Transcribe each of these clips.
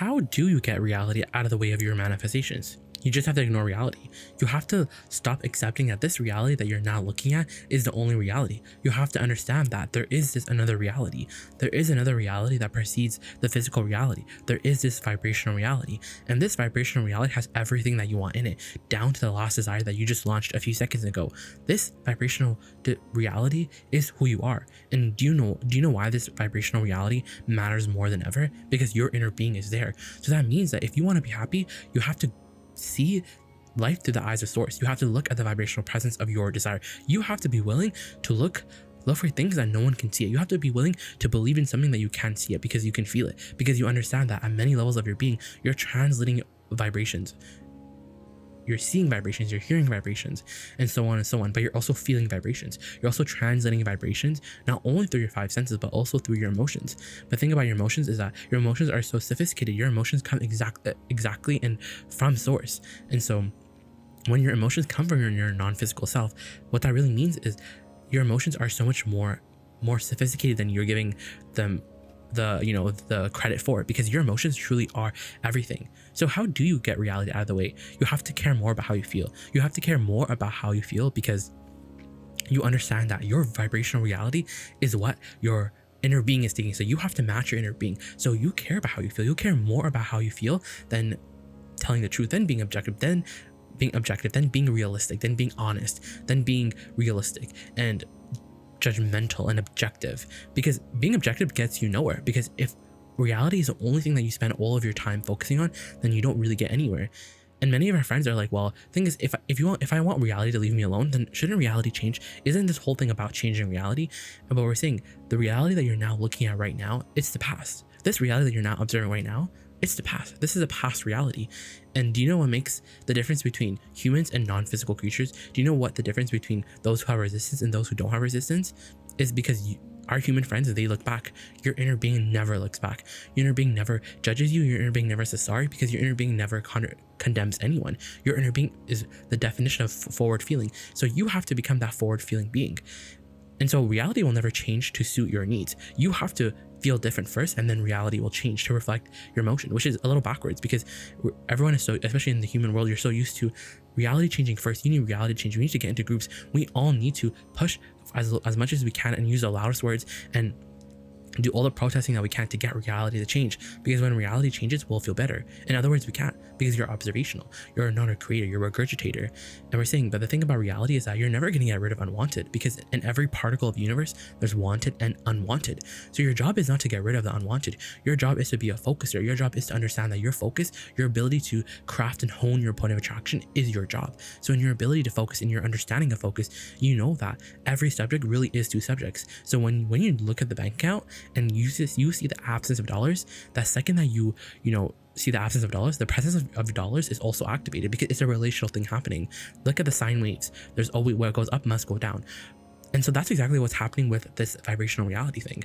how do you get reality out of the way of your manifestations? You just have to ignore reality. You have to stop accepting that this reality that you're now looking at is the only reality. You have to understand that there is this another reality. There is another reality that precedes the physical reality. There is this vibrational reality. And this vibrational reality has everything that you want in it, down to the last desire that you just launched a few seconds ago. This vibrational reality is who you are. And do you know why this vibrational reality matters more than ever? Because your inner being is there. So that means that if you want to be happy, you have to see life through the eyes of source. You have to look at the vibrational presence of your desire. You have to be willing to look for things that no one can see it. You have to be willing to believe in something that you can't see it, because you can feel it, because you understand that at many levels of your being, you're translating vibrations. You're seeing vibrations, you're hearing vibrations, and so on and so on, but you're also feeling vibrations. You're also translating vibrations, not only through your five senses, but also through your emotions. But the thing about your emotions is that your emotions are so sophisticated. Your emotions come exactly and from source. And so when your emotions come from your non-physical self, what that really means is your emotions are so much more sophisticated than you're giving them the credit for it, because your emotions truly are everything. So how do you get reality out of the way? You have to care more about how you feel. You have to care more about how you feel, because you understand that your vibrational reality is what your inner being is thinking. So you have to match your inner being. So you care about how you feel. You care more about how you feel than telling the truth, then being objective, then being realistic, then being honest, then being realistic and judgmental and objective. Because being objective gets you nowhere, because if reality is the only thing that you spend all of your time focusing on, then you don't really get anywhere. And many of our friends are like, well, thing is, if I want reality to leave me alone, then shouldn't reality change? Isn't this whole thing about changing reality? But we're saying the reality that you're now looking at right now, it's the past. This reality that you're now observing right now, it's the past. This is a past reality. And do you know what makes the difference between humans and non-physical creatures? Do you know what the difference between those who have resistance and those who don't have resistance is? Because our human friends, they look back. Your inner being never looks back. Your inner being never judges you. Your inner being never says sorry, because your inner being never condemns anyone. Your inner being is the definition of forward feeling. So you have to become that forward feeling being. And so reality will never change to suit your needs. You have to feel different first, and then reality will change to reflect your emotion, which is a little backwards, because everyone is so, especially in the human world, you're so used to reality changing first. You need reality change. We need to get into groups. We all need to push as much as we can and use the loudest words and do all the protesting that we can to get reality to change, because when reality changes, we'll feel better. In other words, we can't, because you're observational. You're not a creator, you're a regurgitator. And we're saying, but the thing about reality is that you're never going to get rid of unwanted, because in every particle of the universe, there's wanted and unwanted. So your job is not to get rid of the unwanted. Your job is to be a focuser. Your job is to understand that your focus, your ability to craft and hone your point of attraction is your job. So in your ability to focus, in your understanding of focus, you know that every subject really is two subjects. So when you look at the bank account and you see the absence of dollars, that second that you see the absence of dollars, the presence of dollars is also activated, because it's a relational thing happening. Look at the sine waves. There's always, where it goes up must go down. And so that's exactly what's happening with this vibrational reality thing.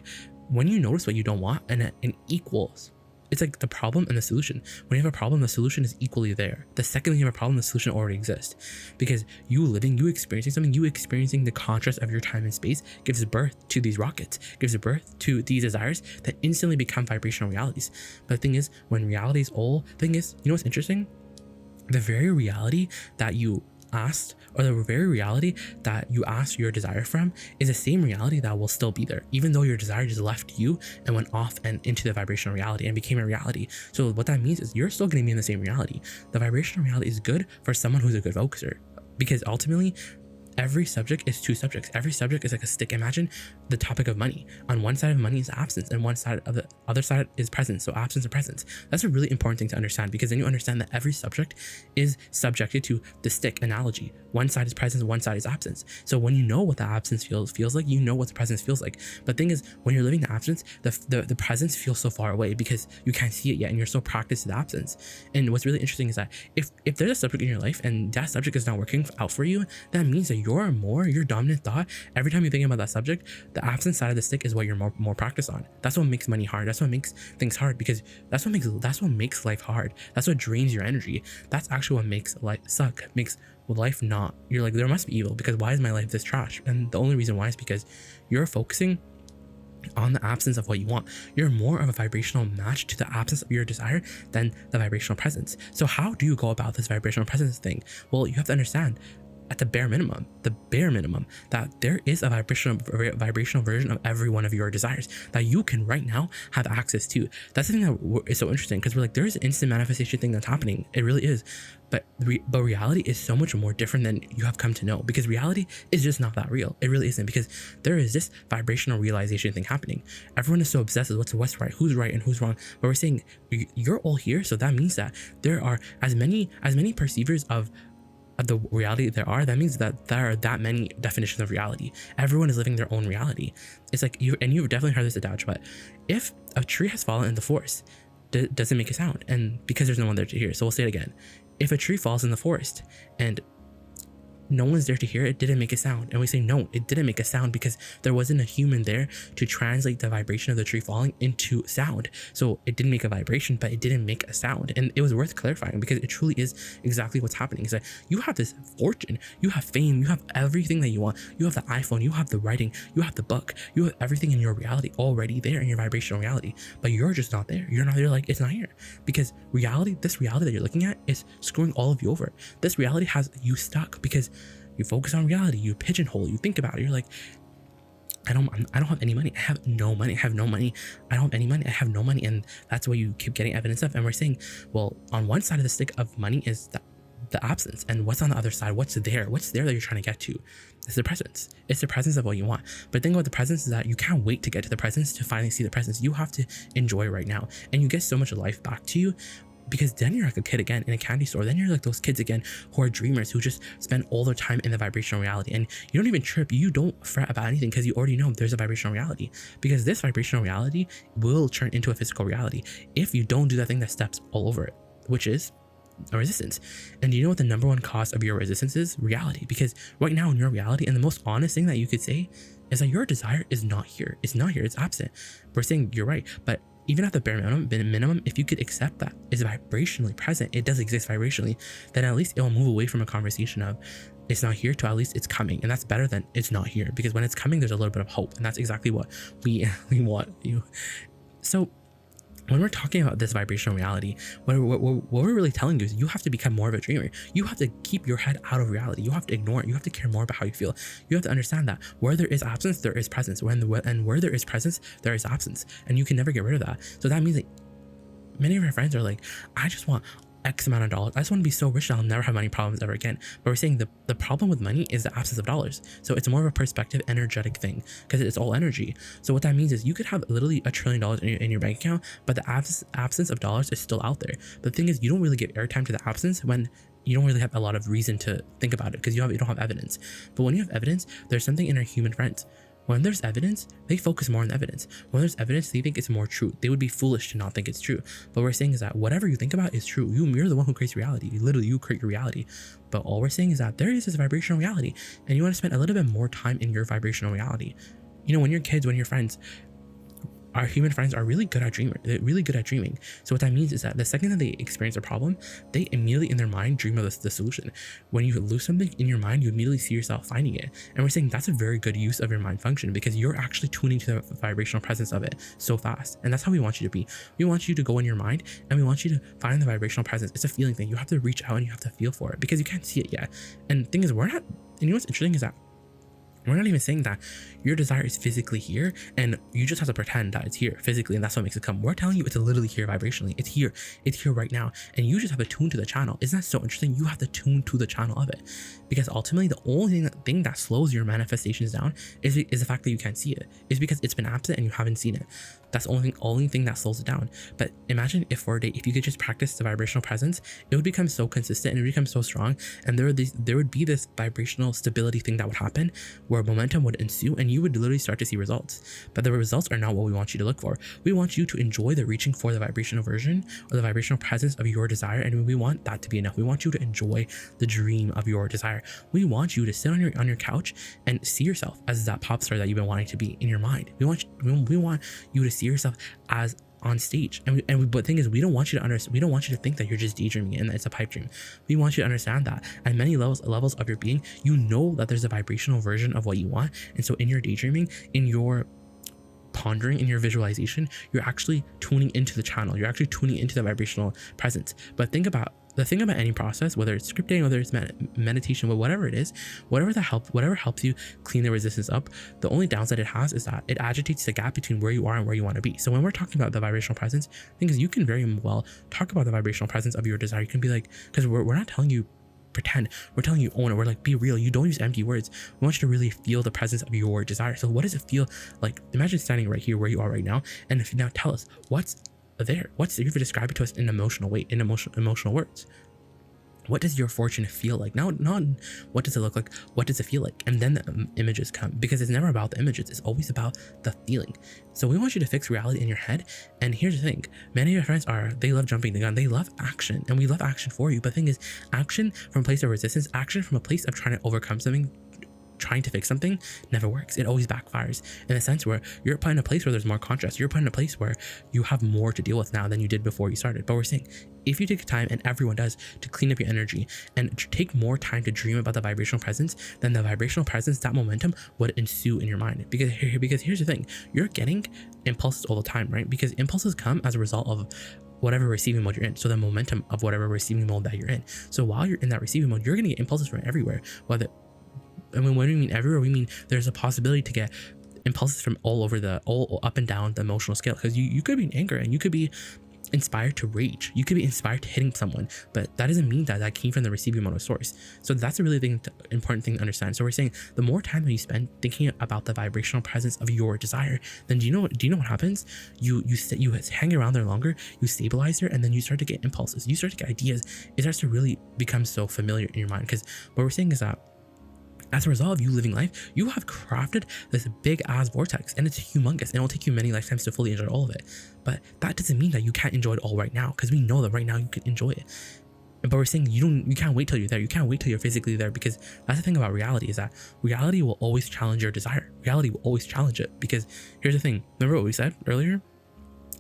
When you notice what you don't want, and it equals, it's like the problem and the solution. When you have a problem, the solution is equally there. The second you have a problem, the solution already exists. Because you experiencing something, you experiencing the contrast of your time and space gives birth to these rockets, gives birth to these desires that instantly become vibrational realities. But the thing is, when reality is all, you know what's interesting? The very reality that you asked, or the very reality that you asked your desire from, is the same reality that will still be there, even though your desire just left you and went off and into the vibrational reality and became a reality. So what that means is you're still going to be in the same reality. The vibrational reality is good for someone who's a good focuser, because ultimately every subject is two subjects. Every subject is like a stick. Imagine the topic of money. On one side of money is absence, and one side of the other side is presence. So absence and presence. That's a really important thing to understand, because then you understand that every subject is subjected to the stick analogy. One side is presence, one side is absence. So when you know what the absence feels like, you know what the presence feels like. But the thing is, when you're living the absence, the presence feels so far away, because you can't see it yet, and you're so practiced to the absence. And what's really interesting is that if there's a subject in your life and that subject is not working out for you, that means that your dominant thought, every time you're thinking about that subject, the absence side of the stick is what you're more practiced on. That's what makes money hard. That's what makes things hard, because that's what makes life hard. That's what drains your energy. That's actually what makes life suck, makes life not, you're like, there must be evil, because why is my life this trash? And the only reason why is because you're focusing on the absence of what you want. You're more of a vibrational match to the absence of your desire than the vibrational presence. So how do you go about this vibrational presence thing? Well, you have to understand at the bare minimum, that there is a vibrational version of every one of your desires that you can right now have access to. That's the thing that is so interesting, because we're like, there's an instant manifestation thing that's happening. It really is. But reality is so much more different than you have come to know, because reality is just not that real. It really isn't, because there is this vibrational realization thing happening. Everyone is so obsessed with what's right, who's right and who's wrong. But we're saying you're all here, so that means that there are as many perceivers of the reality there are. That means that there are that many definitions of reality. Everyone is living their own reality. It's like you've definitely heard this adage, but if a tree has fallen in the forest, does it make a sound? And because there's no one there to hear, so we'll say it again. If a tree falls in the forest and no one's there to hear it, didn't make a sound. And we say, no, it didn't make a sound because there wasn't a human there to translate the vibration of the tree falling into sound. So it didn't make a vibration, but it didn't make a sound. And it was worth clarifying, because it truly is exactly what's happening. It's like you have this fortune, you have fame, you have everything that you want. You have the iPhone, you have the writing, you have the book, you have everything in your reality already there in your vibrational reality, but you're just not there. You're not there, like it's not here, because this reality that you're looking at is screwing all of you over. This reality has you stuck because you focus on reality, you pigeonhole, you think about it. You're like, I don't have any money. I have no money. I have no money. I don't have any money. I have no money. And that's what you keep getting evidence of. And we're saying, well, on one side of the stick of money is the absence, and what's on the other side? What's there that you're trying to get to? It's the presence. It's the presence of what you want. But the thing about the presence is that you can't wait to get to the presence to finally see the presence. You have to enjoy right now, and you get so much life back to you, because then you're like a kid again in a candy store. Then you're like those kids again who are dreamers, who just spend all their time in the vibrational reality, and you don't even trip, you don't fret about anything, because you already know there's a vibrational reality, because this vibrational reality will turn into a physical reality if you don't do that thing that steps all over it, which is a resistance. And do you know what the number one cause of your resistance is? Reality. Because right now in your reality, and the most honest thing that you could say is that your desire is not here. It's not here. It's absent. We're saying you're right, but even at the bare minimum, if you could accept that it's vibrationally present, it does exist vibrationally, then at least it'll move away from a conversation of it's not here to at least it's coming. And that's better than it's not here, because when it's coming, there's a little bit of hope, and that's exactly what we want you. So when we're talking about this vibrational reality, what we're really telling you is you have to become more of a dreamer. You have to keep your head out of reality. You have to ignore it. You have to care more about how you feel. You have to understand that where there is absence, there is presence. And where there is presence, there is absence. And you can never get rid of that. So that means that many of our friends are like, I just want X amount of dollars. I just want to be so rich that I'll never have money problems ever again. But we're saying the problem with money is the absence of dollars. So it's more of a perspective, energetic thing, because it's all energy. So what that means is you could have literally $1 trillion in your bank account, but the absence of dollars is still out there. The thing is, you don't really give airtime to the absence when you don't really have a lot of reason to think about it, because you don't have evidence. But when you have evidence, there's something in our human friends. When there's evidence, they focus more on the evidence. When there's evidence, they think it's more true. They would be foolish to not think it's true. But what we're saying is that whatever you think about is true. You're the one who creates reality. You create your reality. But all we're saying is that there is this vibrational reality, and you want to spend a little bit more time in your vibrational reality. You know, when you're kids, when you're friends, our human friends are really good at dreaming. So what that means is that the second that they experience a problem, they immediately in their mind dream of the solution. When you lose something in your mind, you immediately see yourself finding it. And we're saying that's a very good use of your mind function, because you're actually tuning to the vibrational presence of it so fast. And that's how we want you to be. We want you to go in your mind, and we want you to find the vibrational presence. It's a feeling thing. You have to reach out and you have to feel for it, because you can't see it yet. And the thing is, and you know what's interesting is that we're not even saying that your desire is physically here and you just have to pretend that it's here physically and that's what makes it come. We're telling you it's literally here vibrationally. It's here right now, and you just have to tune to the channel. Isn't that so interesting? You have to tune to the channel of it, because ultimately the only thing that slows your manifestations down is the fact that you can't see it. It's because it's been absent and you haven't seen it. That's the only thing that slows it down. But imagine if for a day, if you could just practice the vibrational presence, it would become so consistent and it would become so strong, and there would be this vibrational stability thing that would happen where momentum would ensue, and you would literally start to see results. But the results are not what we want you to look for. We want you to enjoy the reaching for the vibrational version or the vibrational presence of your desire, and we want that to be enough. We want you to enjoy the dream of your desire. We want you to sit on your couch and see yourself as that pop star that you've been wanting to be in your mind. We want you to see yourself as on stage, but the thing is, we don't want you to think that you're just daydreaming and that it's a pipe dream. We want you to understand that at many levels of your being, you know that there's a vibrational version of what you want, and so in your daydreaming, in your pondering in your visualization, you're actually tuning into the channel. You're actually tuning into the vibrational presence. But the thing about any process, whether it's scripting, whether it's meditation, whatever it is, whatever helps you clean the resistance up, the only downside it has is that it agitates the gap between where you are and where you want to be. So when we're talking about the vibrational presence, the thing is, you can very well talk about the vibrational presence of your desire. You can be like, because we're not telling you pretend, we're telling you own it. We're like, be real. You don't use empty words. We want you to really feel the presence of your desire. So what does it feel like? Imagine standing right here where you are right now, and if now tell us what's there. You have to describe it to us in emotional way, in emotional words. What does your fortune feel like? Not what does it look like, what does it feel like? And then the images come, because it's never about the images, it's always about the feeling. So we want you to fix reality in your head. And here's the thing, many of your friends they love jumping the gun, they love action, and we love action for you. But the thing is, action from a place of resistance, action from a place of trying to overcome something, trying to fix something, never works. It always backfires, in the sense where you're put in a place where there's more contrast. You're put in a place where you have more to deal with now than you did before you started. But we're saying, if you take time, and everyone does, to clean up your energy and take more time to dream about the vibrational presence, then the vibrational presence, that momentum would ensue in your mind. Because here's the thing, you're getting impulses all the time, right? Because impulses come as a result of whatever receiving mode you're in. So the momentum of whatever receiving mode that you're in. So while you're in that receiving mode, you're going to get impulses from everywhere. When we mean everywhere, we mean there's a possibility to get impulses from all up and down the emotional scale. Because you could be in anger, and you could be inspired to rage. You could be inspired to hitting someone, but that doesn't mean that came from the receiving mode of source. So that's a really important thing to understand. So we're saying the more time that you spend thinking about the vibrational presence of your desire, then do you know what happens? You hang around there longer, you stabilize there, and then you start to get impulses. You start to get ideas. It starts to really become so familiar in your mind. Because what we're saying is that, as a result of you living life, you have crafted this big ass vortex, and it's humongous, and it'll take you many lifetimes to fully enjoy all of it. But that doesn't mean that you can't enjoy it all right now, because we know that right now you can enjoy it. But we're saying you can't wait till you're there. You can't wait till you're physically there, because that's the thing about reality, is that reality will always challenge your desire. Reality will always challenge it, because here's the thing. Remember what we said earlier?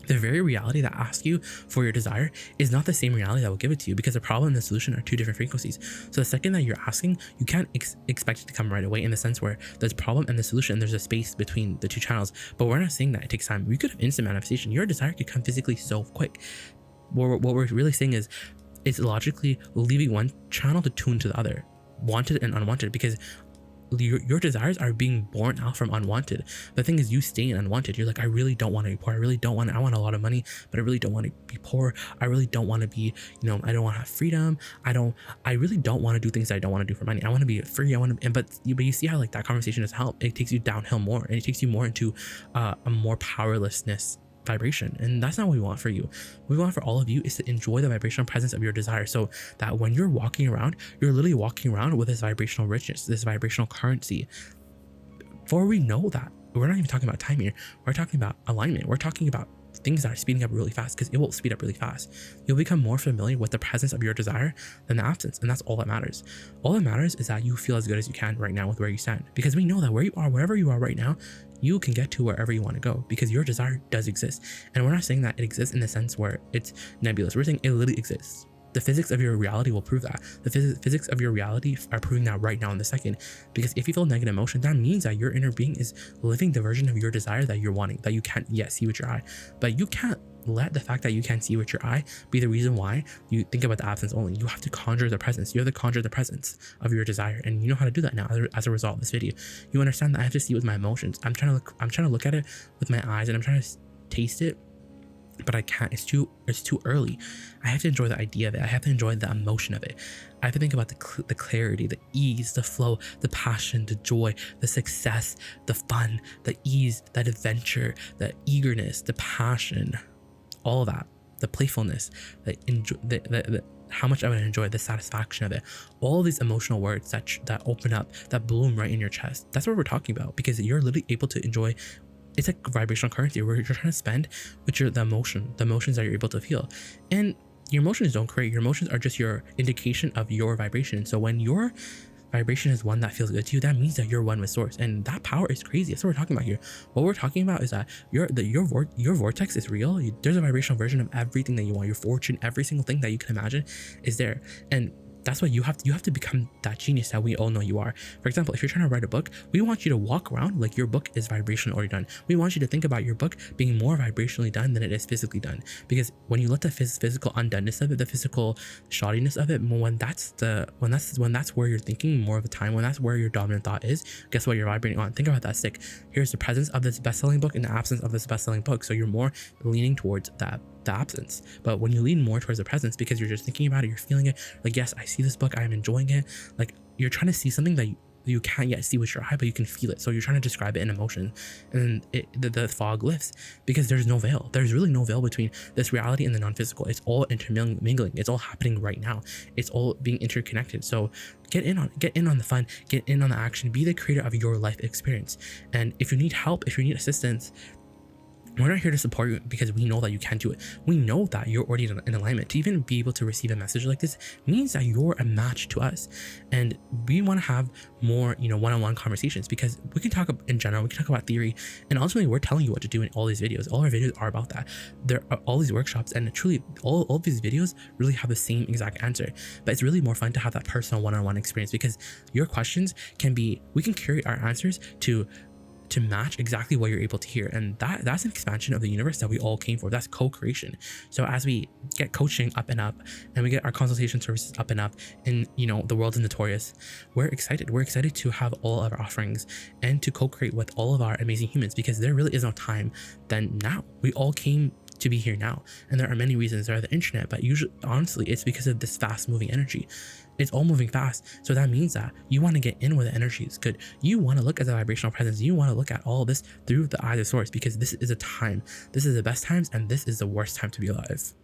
The very reality that asks you for your desire is not the same reality that will give it to you, because the problem and the solution are two different frequencies. So the second that you're asking, you can't expect it to come right away, in the sense where there's problem and the solution, and there's a space between the two channels. But we're not saying that it takes time. We could have instant manifestation. Your desire could come physically so quick. What we're really saying is, it's logically leaving one channel to tune to the other, wanted and unwanted, because your desires are being born out from unwanted. The thing is, you stay in unwanted. You're like, I really don't want to be poor. I want a lot of money, but I really don't want to be poor. I really don't want to be, I don't want to have freedom. I really don't want to do things that I don't want to do for money. I want to be free. But you see how that conversation doesn't help. It takes you downhill more, and it takes you more into a more powerlessness vibration. And that's not what we want for you. What we want for all of you is to enjoy the vibrational presence of your desire, so that when you're walking around, you're literally walking around with this vibrational richness, this vibrational currency. For we know that we're not even talking about time here. We're talking about alignment. We're talking about things that are speeding up really fast, because it will speed up really fast. You'll become more familiar with the presence of your desire than the absence, and that's all that matters. All that matters is that you feel as good as you can right now with where you stand, because we know that wherever you are right now, you can get to wherever you want to go, because your desire does exist. And we're not saying that it exists in the sense where it's nebulous. We're saying it literally exists. The physics of your reality will prove that. The physics of your reality are proving that right now in the second. Because if you feel negative emotion, that means that your inner being is living the version of your desire that you're wanting, that you can't yet see with your eye. But you can't let the fact that you can't see with your eye be the reason why you think about the absence only. You have to conjure the presence. You have to conjure the presence of your desire, and you know how to do that now as a result of this video. You understand that I have to see it with my emotions. I'm trying to look at it with my eyes, and I'm trying to taste it, but I can't. It's too early. I have to enjoy the idea of it. I have to enjoy the emotion of it. I have to think about the clarity, the ease, the flow, the passion, the joy, the success, the fun, the ease, that adventure, the eagerness, the passion, all of that, the playfulness, the how much I would enjoy, the satisfaction of it, all of these emotional words that open up, that bloom right in your chest. That's what we're talking about, because you're literally able to enjoy. It's like vibrational currency where you're trying to spend with the emotions that you're able to feel. And your emotions don't create. Your emotions are just your indication of your vibration. So when your vibration is one that feels good to you, that means that you're one with source, and that power is crazy. That's what we're talking about here. What we're talking about is that your vortex is real. There's a vibrational version of everything that you want. Your fortune, every single thing that you can imagine is there. And That's why you have to become that genius that we all know you are. For example, if you're trying to write a book, we want you to walk around like your book is vibrationally already done. We want you to think about your book being more vibrationally done than it is physically done. Because when you let the physical undoneness of it, the physical shoddiness of it, when that's where you're thinking more of the time, when that's where your dominant thought is, guess what you're vibrating on? Think about that stick. Here's the presence of this best-selling book and the absence of this best-selling book. So you're more leaning towards the absence. But when you lean more towards the presence, because you're just thinking about it, you're feeling it, like, yes, I see this book, I'm enjoying it, like you're trying to see something that you can't yet see with your eye, but you can feel it. So you're trying to describe it in emotion, and the fog lifts, because there's no veil. There's really no veil between this reality and the non-physical. It's all intermingling. It's all happening right now. It's all being interconnected. So get in on the fun, get in on the action, be the creator of your life experience. And if you need help, if you need assistance, we're not here to support you, because we know that you can do it. We know that you're already in alignment. To even be able to receive a message like this means that you're a match to us. And we want to have more, one-on-one conversations, because we can talk in general, we can talk about theory, and ultimately we're telling you what to do in all these videos. All our videos are about that. There are all these workshops, and truly all of these videos really have the same exact answer. But it's really more fun to have that personal one-on-one experience, because your questions we can curate our answers to match exactly what you're able to hear. And that's an expansion of the universe that we all came for. That's co-creation. So as we get coaching up and up, and we get our consultation services up and up, and the world is notorious, we're excited to have all of our offerings and to co-create with all of our amazing humans, because there really is no time than now. We all came to be here now, and there are many reasons. There are the internet, but usually, honestly, it's because of this fast moving energy. It's all moving fast. So that means that you want to get in where the energy is good. You want to look at the vibrational presence. You want to look at all this through the eyes of source, because this is a time. This is the best times, and this is the worst time to be alive.